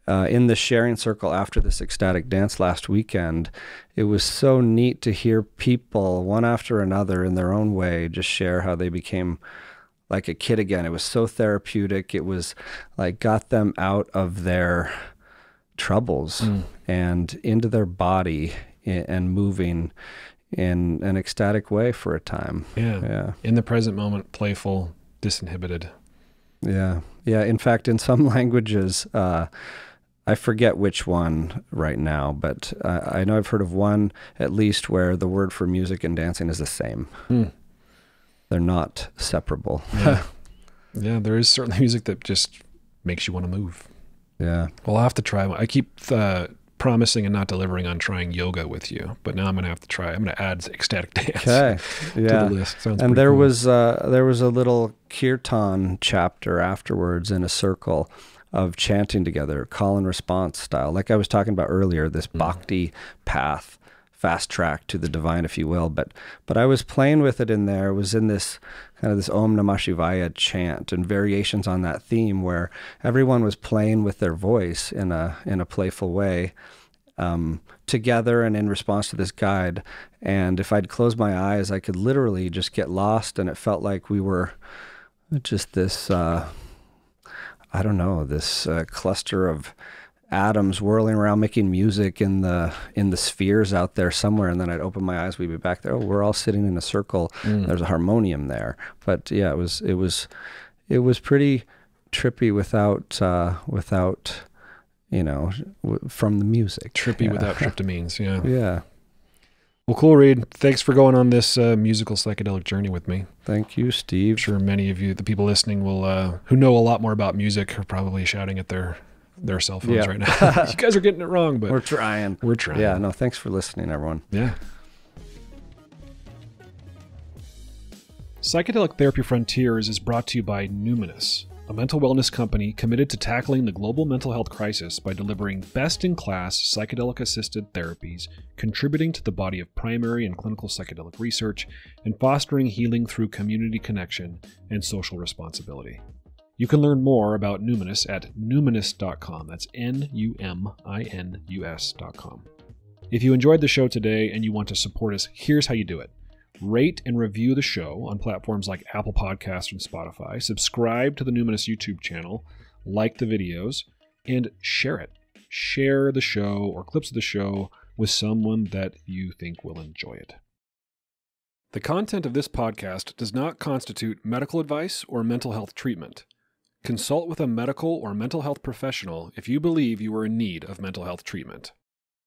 in the sharing circle after this ecstatic dance last weekend, it was so neat to hear people, one after another in their own way, just share how they became like a kid again. It was so therapeutic. It was like got them out of their troubles and into their body and moving in an ecstatic way for a time. Yeah. In the present moment, playful, disinhibited. Yeah. In fact, in some languages, I forget which one right now, but I know I've heard of one at least where the word for music and dancing is the same. They're not separable. Yeah, there is certainly music that just makes you want to move. Yeah. Well, I'll have to try one. I keep promising and not delivering on trying yoga with you, but now I'm going to have to try. I'm going to add ecstatic dance to the list. Sounds and there cool. was a little kirtan chapter afterwards in a circle of chanting together, call and response style. Like I was talking about earlier, this bhakti path, fast track to the divine, if you will. But I was playing with it in there. It was in this kind of this Om Namah Shivaya chant and variations on that theme where everyone was playing with their voice in a playful way together and in response to this guide. And if I'd close my eyes, I could literally just get lost, and it felt like we were just this... this cluster of atoms whirling around making music in the spheres out there somewhere. And then I'd open my eyes, we'd be back there. Oh, we're all sitting in a circle. There's a harmonium there. But yeah, it was pretty trippy without from the music. Trippy without tryptamines. Yeah. Yeah. Well, cool, Reid. Thanks for going on this musical psychedelic journey with me. Thank you, Steve. I'm sure many of you, the people listening, will who know a lot more about music, are probably shouting at their cell phones right now. You guys are getting it wrong, but we're trying. Yeah, no, thanks for listening, everyone. Yeah. Psychedelic Therapy Frontiers is brought to you by Numinus, a mental wellness company committed to tackling the global mental health crisis by delivering best-in-class psychedelic-assisted therapies, contributing to the body of primary and clinical psychedelic research, and fostering healing through community connection and social responsibility. You can learn more about Numinus at numinus.com. That's Numinus.com. If you enjoyed the show today and you want to support us, here's how you do it. Rate and review the show on platforms like Apple Podcasts and Spotify. Subscribe to the Numinus YouTube channel, like the videos, and share it. Share the show or clips of the show with someone that you think will enjoy it. The content of this podcast does not constitute medical advice or mental health treatment. Consult with a medical or mental health professional if you believe you are in need of mental health treatment.